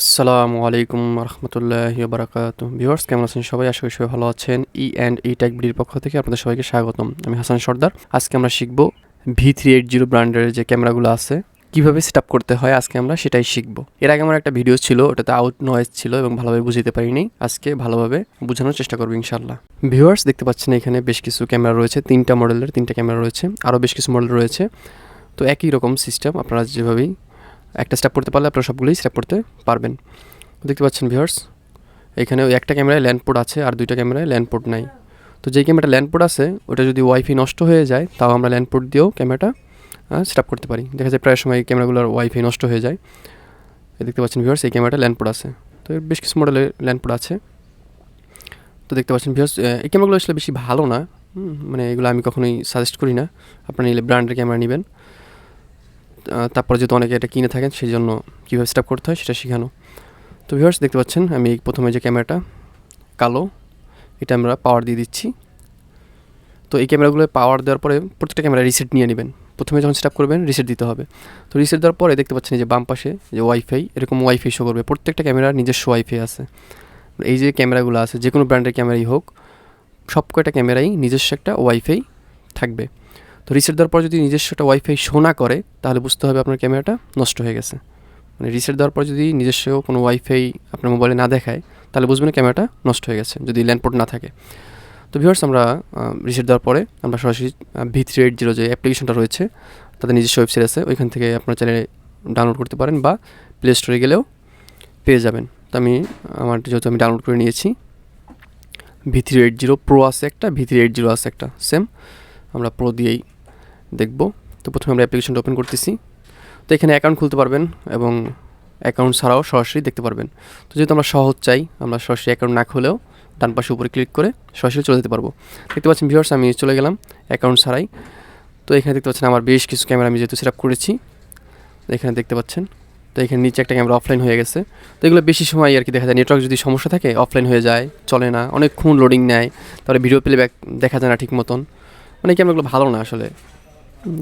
আসসালামু আলাইকুম রহমতুল্লাহি বারাকাতুহু। ভিউয়ার্স কেমন আছেন সবাই? আশা করি সবাই ভালো আছেন। ই টেক বিডির পক্ষ থেকে আপনাদের সবাইকে স্বাগতম। আমি হাসান সর্দার। আজকে আমরা শিখব V380 ব্র্যান্ডের যে ক্যামেরাগুলো আছে কিভাবে সেটআপ করতে হয়, আজকে আমরা সেটাই শিখব। এর আগে আমার একটা ভিডিও ছিল, ওটাতে আউট নয়েজ ছিল এবং ভালোভাবে বুঝতে পারিনি। আজকে ভালোভাবে বোঝানোর চেষ্টা করব ইনশাআল্লাহ। ভিউয়ার্স দেখতে পাচ্ছেন এখানে বেশ কিছু ক্যামেরা রয়েছে, 3টা মডেলের 3টা ক্যামেরা রয়েছে, আরও বেশ কিছু মডেল রয়েছে। তো একই রকম সিস্টেম, আপনারা যেভাবেই একটা স্টেপ করতে পারলে আপনারা সবগুলোই স্টেপ করতে পারবেন। দেখতে পাচ্ছেন ভিউয়ার্স, এখানে ওই একটা ক্যামেরায় ল্যান্ড পোর্ট আছে আর দুইটা ক্যামেরায় ল্যান্ড পোর্ট নাই। তো যেই ক্যামেরাটা ল্যান্ড পোর্ট আছে ওটা যদি ওয়াইফাই নষ্ট হয়ে যায় তাও আমরা ল্যান্ড পোর্ট দিয়েও ক্যামেরাটা সেটআপ করতে পারি। দেখা যায় প্রায় সময় এই ক্যামেরাগুলোর ওয়াইফাই নষ্ট হয়ে যায়। দেখতে পাচ্ছেন ভিউয়ার্স, এই ক্যামেরাটা ল্যান্ড পোর্ট আছে। তো এর বেশ কিছু মডেলের ল্যান্ড পোর্ট আছে। তো দেখতে পাচ্ছেন ভিউয়ার্স, এই ক্যামেরাগুলো আসলে বেশি ভালো না, মানে এগুলো আমি কখনোই সাজেস্ট করি না। আপনারা নিলে ব্র্যান্ডের ক্যামেরা নেবেন। তারপরে যেহেতু অনেকে এটা কিনে থাকেন সেই জন্য কীভাবে সেটআপ করতে হয় সেটা শেখানো। তো ভিউয়ার্স দেখতে পাচ্ছেন আমি প্রথমে যে ক্যামেরাটা কালো, এটা আমরা পাওয়ার দিয়ে দিচ্ছি। তো এই ক্যামেরাগুলো পাওয়ার দেওয়ার পরে প্রত্যেকটা ক্যামেরা রিসেট নিয়ে নেবেন। প্রথমে যখন সেটআপ করবেন রিসেট দিতে হবে। তো রিসেট দেওয়ার পরে দেখতে পাচ্ছেন যে বাম পাশে যে ওয়াইফাই, এরকম ওয়াইফাই শো করবে। প্রত্যেকটা ক্যামেরার নিজস্ব ওয়াইফাই আছে। এই যে ক্যামেরাগুলো আছে, যে কোনো ব্র্যান্ডের ক্যামেরাই হোক, সব কয়টা ক্যামেরাই নিজস্ব একটা ওয়াইফাই থাকবে। তো রিসেট দেওয়ার পর যদি নিজস্ব একটা ওয়াইফাই শো না করে তাহলে বুঝতে হবে আপনার ক্যামেরাটা নষ্ট হয়ে গেছে। মানে রিসেট দেওয়ার পর যদি নিজস্ব কোনো ওয়াইফাই আপনার মোবাইলে না দেখায় তাহলে বুঝবেন ক্যামেরাটা নষ্ট হয়ে গেছে, যদি ল্যান্ড পোর্ট না থাকে। তো ভিউয়ার্স আমরা রিসেট দেওয়ার পরে আমরা সরাসরি V380 যে অ্যাপ্লিকেশনটা রয়েছে তাদের নিজস্ব ওয়েবসাইট আছে, ওইখান থেকে আপনারা চাইলে ডাউনলোড করতে পারেন বা প্লে স্টোরে গেলেও পেয়ে যাবেন। তো যেহেতু আমি ডাউনলোড করে নিয়েছি, V380 প্রো আছে একটা, V380 আছে একটা, সেম আমরা প্রো দিয়েই দেখব। তো প্রথমে আমরা অ্যাপ্লিকেশনটা ওপেন করতেছি। তো এখানে অ্যাকাউন্ট খুলতে পারবেন এবং অ্যাকাউন্ট ছাড়াও সরাসরি দেখতে পারবেন। তো যেহেতু আমরা সহজ চাই, আমরা সরাসরি অ্যাকাউন্ট না খুলেও ডান পাশে উপরে ক্লিক করে সরাসরি চলে যেতে পারবো। দেখতে পাচ্ছেন ভিউয়ার্স, আমি চলে গেলাম অ্যাকাউন্ট ছাড়াই। তো এখানে দেখতে পাচ্ছেন আমার বেশ কিছু ক্যামেরা আমি যেহেতু সেটআপ করেছি, এখানে দেখতে পাচ্ছেন। তো এখানে নিচে একটা ক্যামেরা অফলাইন হয়ে গেছে। তো এগুলো বেশি সময় আর কি দেখা যায়, নেটওয়ার্ক যদি সমস্যা থাকে অফলাইন হয়ে যায়, চলে না, অনেকক্ষণ লোডিং নেয়, তারপরে ভিডিও প্লেব্যাক দেখা যায় না ঠিক মতন। মানে ক্যামেরাগুলো ভালো না আসলে।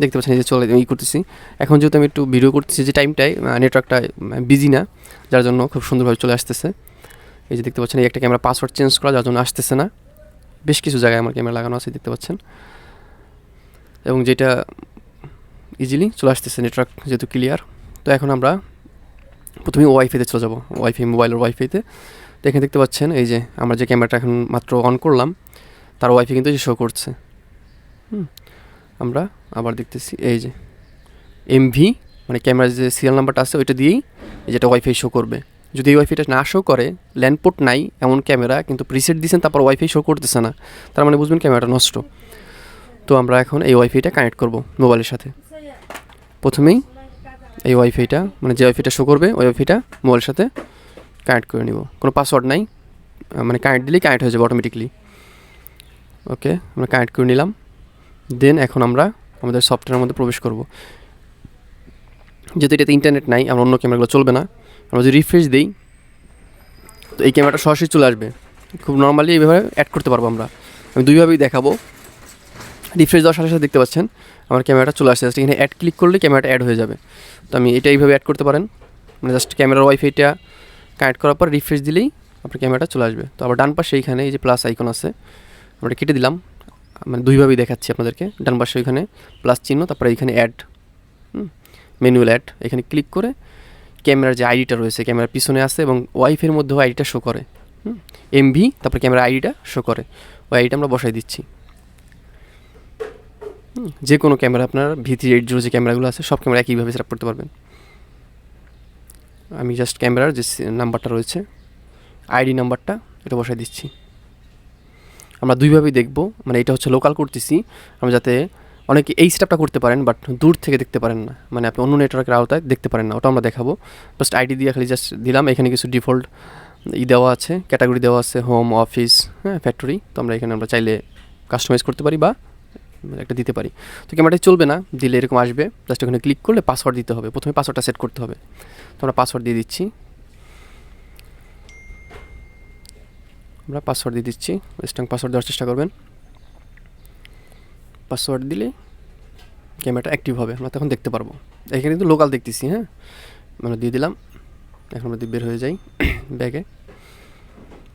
দেখতে পাচ্ছেন এই যে চলে করতেছি। এখন যেহেতু আমি একটু ভিডিও করতেছি যে টাইমটায় নেটওয়ার্কটা বিজি না, যার জন্য খুব সুন্দরভাবে চলে আসতেছে। এই যে দেখতে পাচ্ছেন এই একটা ক্যামেরা পাসওয়ার্ড চেঞ্জ করা, যার জন্য আসতেছে না। বেশ কিছু জায়গায় আমার ক্যামেরা লাগানো আছে দেখতে পাচ্ছেন, এবং যেটা ইজিলি চলে আসতেছে নেটওয়ার্ক যেহেতু ক্লিয়ার। তো এখন আমরা প্রথমে ওয়াইফাইতে চলে যাবো, মোবাইলের ওয়াইফাইতে। তো এখানে দেখতে পাচ্ছেন এই যে আমরা যে ক্যামেরাটা এখন মাত্র অন করলাম তার ওয়াইফাই কিন্তু শো করছে। আমরা আবার দেখতেছি এই যে এমভি, মানে ক্যামেরার যে সিরিয়াল নাম্বারটা আছে ওইটা দিয়েই যেটা ওয়াইফাই শো করবে। যদি এই ওয়াইফাইটা না শো করে, ল্যান্ড পোর্ট নাই এমন ক্যামেরা কিন্তু প্রিসেট দিয়েছেন তারপর ওয়াইফাই শো করতেছে না, তার মানে বুঝবেন ক্যামেরাটা নষ্ট। তো আমরা এখন এই ওয়াইফাইটা কানেক্ট করব মোবাইলের সাথে। প্রথমেই এই ওয়াইফাইটা, মানে যে ওয়াইফাইটা শো করবে ওই ওয়াইফাইটা মোবাইলের সাথে কানেক্ট করে নিব। কোনো পাসওয়ার্ড নাই, মানে কানেক্ট দিলেই কানেক্ট হয়ে যাবে অটোমেটিকলি। ওকে, আমরা কানেক্ট করে নিলাম। দেন এখন আমরা আমাদের সফটওয়্যারের মধ্যে প্রবেশ করব। যেহেতু এটাতে ইন্টারনেট নাই, আমরা অন্য ক্যামেরাগুলো চলবে না। আমরা যদি রিফ্রেশ দিই তো এই ক্যামেরাটা সরাসরি চলে আসবে। খুব নর্মালি এইভাবে অ্যাড করতে পারবো আমরা। আমি দুইভাবেই দেখাবো। রিফ্রেশ দেওয়ার সাথে সাথে দেখতে পাচ্ছেন আমার ক্যামেরাটা চলে আসছে। জাস্ট এখানে অ্যাড ক্লিক করলে ক্যামেরাটা অ্যাড হয়ে যাবে। তো আমি এটা এইভাবে অ্যাড করতে পারেন, মানে জাস্ট ক্যামেরার ওয়াইফাইটা কানেক্ট করার পর রিফ্রেশ দিলেই আপনার ক্যামেরাটা চলে আসবে। তো আবার ডান পাশে এইখানে এই যে প্লাস আইকন আছে, আমরা কেটে দিলাম। মানে দুইভাবেই দেখাচ্ছি আপনাদেরকে। ডান পাশে ওইখানে প্লাস চিহ্ন, তারপরে এইখানে অ্যাড, ম্যানুয়াল অ্যাড, এখানে ক্লিক করে ক্যামেরার যে আইডিটা রয়েছে ক্যামেরার পিছনে আছে এবং ওয়াইফাইয়ের মধ্যেও আইডিটা শো করে, এমভি, তারপরে ক্যামেরার আইডিটা শো করে, ওই আইডিটা আমরা বসাই দিচ্ছি। যে কোনো ক্যামেরা আপনার V380 যে ক্যামেরাগুলো আছে সব ক্যামেরা একইভাবে সেটআপ করতে পারবেন। আমি জাস্ট ক্যামেরার যে নাম্বারটা রয়েছে, আইডি নাম্বারটা, এটা বসাই দিচ্ছি। আমরা দুইভাবেই দেখব, মানে এটা হচ্ছে লোকাল করতেছি আমরা, যাতে অনেকে এই সেটআপটা করতে পারেন বাট দূর থেকে দেখতে পারেন না, মানে আপনি অন্য নেটওয়ার্কের আওতায় দেখতে পারেন না, ওটা আমরা দেখাবো। জাস্ট আইডি দিয়ে খালি জাস্ট দিলাম। এখানে কিছু ডিফল্ট দেওয়া আছে, ক্যাটাগরি দেওয়া আছে, হোম, অফিস, ফ্যাক্টরি। তো আমরা এখানে আমরা চাইলে কাস্টমাইজ করতে পারি বা একটা দিতে পারি। তো ক্যামেরাটা চলবে না, দিলে এরকম আসবে। জাস্ট ওখানে ক্লিক করলে পাসওয়ার্ড দিতে হবে, প্রথমে পাসওয়ার্ডটা সেট করতে হবে। তো আমরা পাসওয়ার্ড দিয়ে দিচ্ছি। আমরা পাসওয়ার্ড দিয়ে দিচ্ছি, স্ট্রং পাসওয়ার্ড দেওয়ার চেষ্টা করবেন। পাসওয়ার্ড দিলে ক্যামেরাটা অ্যাক্টিভ হবে, আমরা তখন দেখতে পারবো। এখানে কিন্তু লোকাল দেখতেছি, মানে দিয়ে দিলাম। এখন আমরা বের হয়ে যাই ব্যাগে।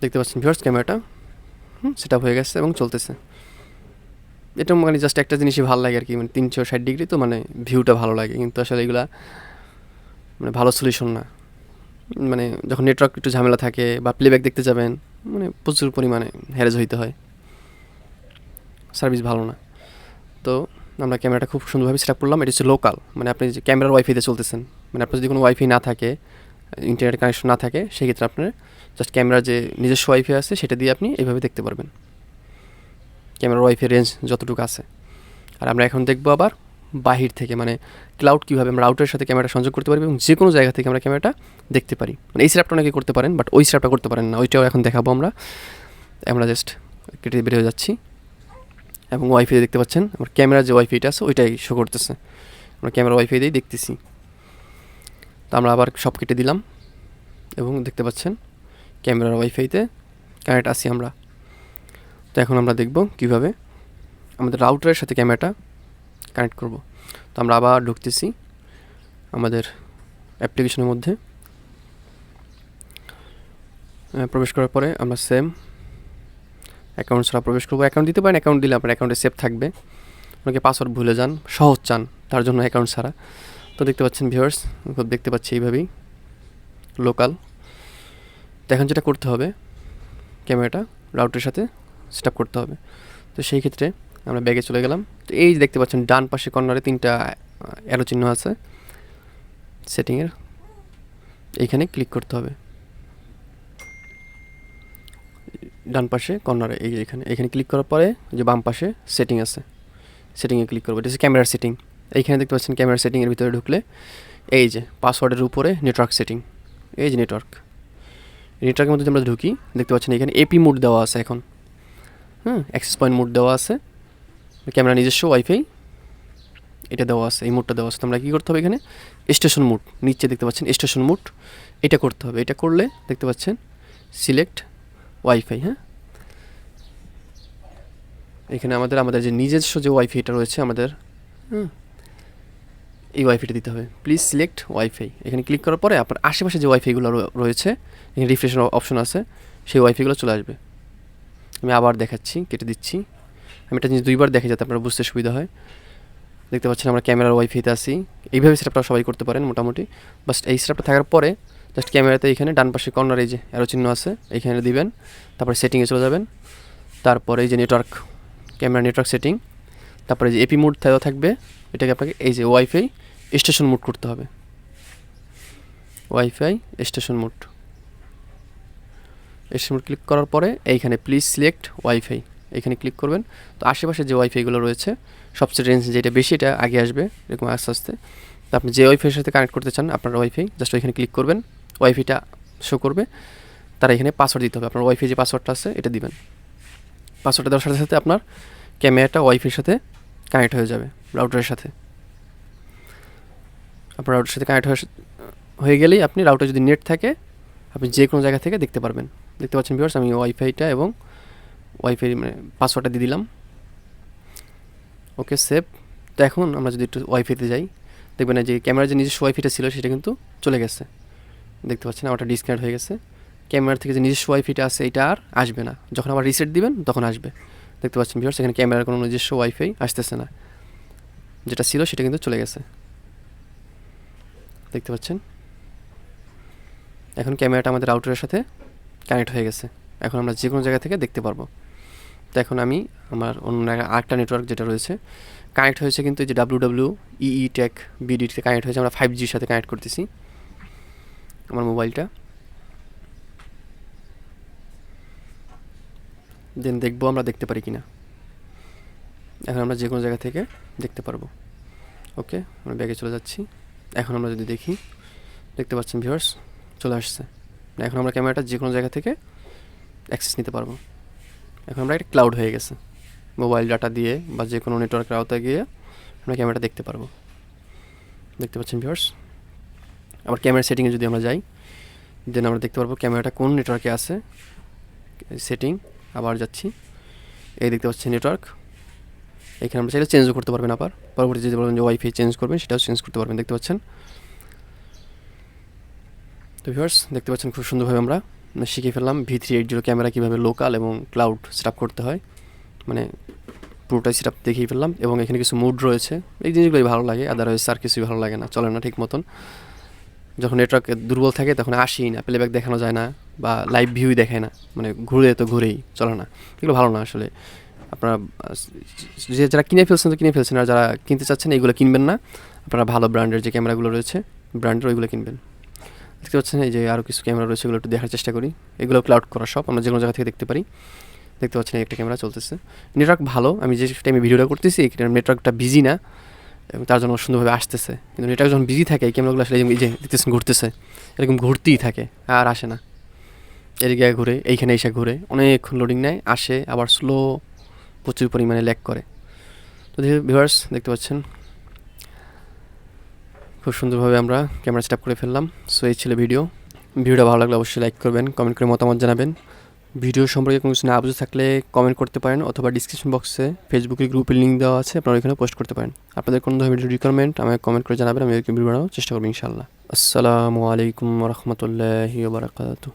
দেখতে পাচ্ছেন ভিউয়ার্স ক্যামেরাটা সেট আপ হয়ে গেছে এবং চলতেছে। এটা মানে জাস্ট একটা জিনিসই ভালো লাগে আর কি, মানে 360 ডিগ্রি তো মানে ভিউটা ভালো লাগে, কিন্তু আসলে এগুলা মানে ভালো সলিউশন না। মানে যখন নেটওয়ার্ক একটু ঝামেলা থাকে বা প্লেব্যাক দেখতে যাবেন, মানে প্রচুর পরিমাণে হ্যারেজ হইতে হয়, সার্ভিস ভালো না। তো আমরা ক্যামেরাটা খুব সুন্দরভাবে সেট আপ করলাম। এটা হচ্ছে লোকাল, মানে আপনি যে ক্যামেরার ওয়াইফাইতে চলতেছেন, মানে আপনার যদি কোনো ওয়াইফাই না থাকে, ইন্টারনেট কানেকশন না থাকে, সেক্ষেত্রে আপনার জাস্ট ক্যামেরার যে নিজস্ব ওয়াইফাই আছে সেটা দিয়ে আপনি এইভাবে দেখতে পারবেন, ক্যামেরার ওয়াইফাই রেঞ্জ যতটুকু আছে। আর আমরা এখন দেখবো আবার বাহির থেকে, মানে ক্লাউড কীভাবে আমরা রাউটারের সাথে ক্যামেরাটা সংযোগ করতে পারি এবং যে কোনো জায়গা থেকে আমরা ক্যামেরাটা দেখতে পারি। মানে এই সেটআপটা অনেকে করতে পারেন, বাট ওই সেটআপটা করতে পারেন না, ওইটাও এখন দেখাবো আমরা। আমরা জাস্ট কেটে বের হয়ে যাচ্ছি এবং ওয়াইফাই দেখতে পাচ্ছেন আমার ক্যামেরার যে ওয়াইফাইটা আছে ওইটাই শো করতেছে, আমরা ক্যামেরা ওয়াইফাই দিয়েই দেখতেছি। তো আমরা আবার সব কেটে দিলাম এবং দেখতে পাচ্ছেন ক্যামেরার ওয়াইফাইতে কানেক্ট আছি আমরা। তো এখন আমরা দেখব কিভাবে আমাদের রাউটারের সাথে ক্যামেরাটা কানেক্ট করব। তো আমরা আবার ঢুকতেছি আমাদের অ্যাপ্লিকেশনের মধ্যে। প্রবেশ করার পরে আমরা সেম অ্যাকাউন্ট ছাড়া প্রবেশ করবো। অ্যাকাউন্ট দিতে পারেন, অ্যাকাউন্ট দিলে আপনার অ্যাকাউন্টে সেভ থাকবে। অনেকে পাসওয়ার্ড ভুলে যান, সহজ চান, তার জন্য অ্যাকাউন্ট ছাড়া। তো দেখতে পাচ্ছেন ভিউয়ার্স, দেখতে পাচ্ছি এইভাবেই লোকাল। তো এখন যেটা করতে হবে, ক্যামেরাটা রাউটারের সাথে সেট আপ করতে হবে। তো সেই ক্ষেত্রে আমরা ব্যাগে চলে গেলাম। তো এই যে দেখতে পাচ্ছেন ডান পাশে কর্নারে 3টা অ্যারো চিহ্ন আছে সেটিংয়ের, এইখানে ক্লিক করতে হবে। ডান পাশে কর্নারে এই যে এখানে ক্লিক করার পরে যে বাম পাশে সেটিং আছে, সেটিংয়ে ক্লিক করবো। এটা হচ্ছে ক্যামেরার সেটিং। এইখানে দেখতে পাচ্ছেন ক্যামেরার সেটিংয়ের ভিতরে ঢুকলে এই যে পাসওয়ার্ডের উপরে নেটওয়ার্ক সেটিং, এই যে নেটওয়ার্কের মধ্যে আমরা ঢুকি, দেখতে পাচ্ছেন এখানে এপি মোড দেওয়া আছে এখন, অ্যাক্সেস পয়েন্ট মোড দেওয়া আছে, ক্যামেরা নিজস্ব ওয়াইফাই এটা দেওয়া আছে, এই মোডটা দেওয়া আছে। তো আমরা কী করতে হবে, এখানে স্টেশন মোড নিচে দেখতে পাচ্ছেন স্টেশন মোড, এটা করতে হবে। এটা করলে দেখতে পাচ্ছেন সিলেক্ট ওয়াইফাই, এখানে আমাদের যে নিজস্ব যে ওয়াইফাইটা রয়েছে আমাদের, এই ওয়াইফাইটা দিতে হবে। প্লিজ সিলেক্ট ওয়াইফাই, এখানে ক্লিক করার পরে আপনার আশেপাশে যে ওয়াইফাইগুলো রয়েছে, এখানে রিফ্রেশের অপশন আছে, সেই ওয়াইফাইগুলো চলে আসবে। আমি আবার দেখাচ্ছি, কেটে দিচ্ছি। আমি এটা জিনিস 2বার দেখে যাতে আপনারা বুঝতে সুবিধা হয়। দেখতে পাচ্ছেন আমরা ক্যামেরার ওয়াইফাইতে আসি। এইভাবে সেটআপটা সবাই করতে পারেন মোটামুটি। বাস এই সেটআপটা থাকার পরে জাস্ট ক্যামেরাতে এখানে ডান পাশে কর্নারে এই যে অ্যারো চিহ্ন আছে, এখানে দিবেন, তারপরে সেটিংয়ে চলে যাবেন, তারপরে এই যে নেটওয়ার্ক, ক্যামেরা নেটওয়ার্ক সেটিং, তারপরে যে এপি মোড দেওয়া থাকবে, এটাকে আপনাকে এই যে ওয়াইফাই স্টেশন মোড করতে হবে। ওয়াইফাই স্টেশন মোড ক্লিক করার পরে এইখানে প্লিজ সিলেক্ট ওয়াইফাই, এখানে ক্লিক করবেন। তো আশেপাশে যে ওয়াইফাইগুলো রয়েছে সবচেয়ে রেঞ্জ যেটা বেশি এটা আগে আসবে, এরকম আস্তে আস্তে। তো আপনি যে ওয়াইফাইয়ের সাথে কানেক্ট করতে চান আপনার ওয়াইফাই, জাস্ট ওইখানে ক্লিক করবেন, ওয়াইফাইটা শো করবে, তার এখানে পাসওয়ার্ড দিতে হবে। আপনার ওয়াইফাই যে পাসওয়ার্ডটা আছে এটা দিবেন। পাসওয়ার্ডটা দেওয়ার সাথে সাথে আপনার ক্যামেরাটা ওয়াইফাইয়ের সাথে কানেক্ট হয়ে যাবে রাউটারের সাথে। আপনার রাউটারের সাথে কানেক্ট হয়ে গেলেই আপনি রাউটারে যদি নেট থাকে আপনি যে কোনো জায়গা থেকে দেখতে পারবেন। দেখতে পাচ্ছেন ভিউয়ার্স, আমি ওয়াইফাইটা এবং ওয়াইফাই মানে পাসওয়ার্ডটা দিয়ে দিলাম। Okay save. তো এখন আমরা যদি একটু ওয়াইফাইতে যাই, দেখবেন যে ক্যামেরার যে নিজস্ব ওয়াইফাইটা ছিল সেটা কিন্তু চলে গেছে। দেখতে পাচ্ছেন ওটা ডিসকানেক্ট হয়ে গেছে। ক্যামেরার থেকে যে নিজস্ব ওয়াইফাইটা আছে এটা আর আসবে না, যখন আবার রিসেট দিবেন তখন আসবে। দেখতে পাচ্ছেন ভিউয়ার্স, এখানে ক্যামেরার কোনো নিজস্ব ওয়াইফাই আসতেছে না, যেটা ছিল সেটা কিন্তু চলে গেছে। দেখতে পাচ্ছেন এখন ক্যামেরাটা আমাদের রাউটারের সাথে কানেক্ট হয়ে গেছে, এখন আমরা যে কোনো জায়গা থেকে দেখতে পারবো। তো এখন আমি আমার অন্য আরেকটা নেটওয়ার্ক যেটা রয়েছে কানেক্ট হয়েছে, কিন্তু এই যে WWEE টেক বিডিতে কানেক্ট হয়েছে, আমরা 5Gর সাথে কানেক্ট করতেছি আমার মোবাইলটা। দেন দেখবো আমরা দেখতে পারি কিনা। এখন আমরা যে কোনো জায়গা থেকে দেখতে পারবো। ওকে, আমরা ব্যাগে চলে যাচ্ছি। এখন আমরা যদি দেখি, দেখতে পাচ্ছেন ভিউয়ার্স চলে আসছে। এখন আমরা ক্যামেরাটা যে কোনো জায়গা থেকে অ্যাক্সেস নিতে পারবো। এখন আমরা একটা ক্লাউড হয়ে গেছে, মোবাইল ডাটা দিয়ে বা যে কোনো নেটওয়ার্কের আওতায় গিয়ে আমরা ক্যামেরাটা দেখতে পারবো। দেখতে পাচ্ছেন ভিউয়ার্স, আবার ক্যামেরা সেটিংয়ে যদি আমরা যাই, দেন আমরা দেখতে পারবো ক্যামেরাটা কোন নেটওয়ার্কে আছে। সেটিং আবার যাচ্ছি, এই দেখতে পাচ্ছি নেটওয়ার্ক। এখানে আমরা চাইলে চেঞ্জও করতে পারবেন, আবার পরবর্তী যদি বলবেন যে ওয়াইফাই চেঞ্জ করবেন সেটাও চেঞ্জ করতে পারবেন। দেখতে পাচ্ছেন তো ভিউয়ার্স দেখতে পাচ্ছেন খুব সুন্দরভাবে আমরা শিখে ফেললাম V380 ক্যামেরা কীভাবে লোকাল এবং ক্লাউড সেট আপ করতে হয়, মানে পুরোটাই সেট আপ দেখিয়ে ফেললাম। এবং এখানে কিছু মুড রয়েছে, এই জিনিসগুলোই ভালো লাগে, আদারওয়াইজ আর কিছুই ভালো লাগে না, চলে না ঠিক মতন। যখন নেটওয়ার্ক দুর্বল থাকে তখন আসেই না, প্লেব্যাক দেখানো যায় না বা লাইভ ভিউই দেখায় না, মানে ঘুরে তো ঘুরেই চলে না, এগুলো ভালো না আসলে। আপনারা যারা কিনে ফেলছেন তো কিনে ফেলছেন, আর যারা কিনতে চাচ্ছেন এইগুলো কিনবেন না, আপনারা ভালো ব্র্যান্ডের যে ক্যামেরাগুলো রয়েছে ব্র্যান্ডের ওইগুলো কিনবেন। দেখতে পাচ্ছেন এই যে আরও কিছু ক্যামেরা রয়েছে, এগুলো একটু দেখার চেষ্টা করি। এগুলো ক্লাউড করা সব, আমরা যে কোনো জায়গা থেকে দেখতে পারি। দেখতে পাচ্ছেন একটা ক্যামেরা চলতেছে, নেটওয়ার্ক ভালো, আমি যে টাইমে ভিডিওটা করতেছি নেটওয়ার্কটা বিজি না এবং তার জন্য সুন্দরভাবে আসতেছে। কিন্তু নেটওয়ার্ক যখন বিজি থাকে এই ক্যামেরাগুলো আসলে এই যে দেখতেছেন ঘুরতেছে, এরকম ঘুরতেই থাকে আর আসে না, এদিকে ঘুরে এইখানে এসে ঘুরে অনেকক্ষণ লোডিং নেয়, আসে আবার স্লো, প্রচুর পরিমাণে ল্যাগ করে। তো ভিউয়ার্স দেখতে পাচ্ছেন খুব সুন্দরভাবে আমরা ক্যামেরা সেট আপ করে ফেললাম। সো এই ছিল ভিডিওটা ভালো লাগলে অবশ্যই লাইক করবেন, কমেন্ট করে মতামত জানাবেন। ভিডিও সম্পর্কে কোনো কিছু না বুঝে থাকলে কমেন্ট করতে পারেন, অথবা ডিসক্রিপশন বক্সে ফেসবুকের গ্রুপের লিঙ্ক দেওয়া আছে, আপনারা ওইখানে পোস্ট করতে পারেন। আপনাদের কোনো ধরনের ভিডিও রিকোয়ারমেন্ট আমাকে কমেন্ট করে জানাবেন, আমি ভিডিও বানানোর চেষ্টা করবো ইনশাআল্লাহ। আসসালামু আলাইকুম ওয়া রাহমাতুল্লাহি ওয়া বারাকাতুহু।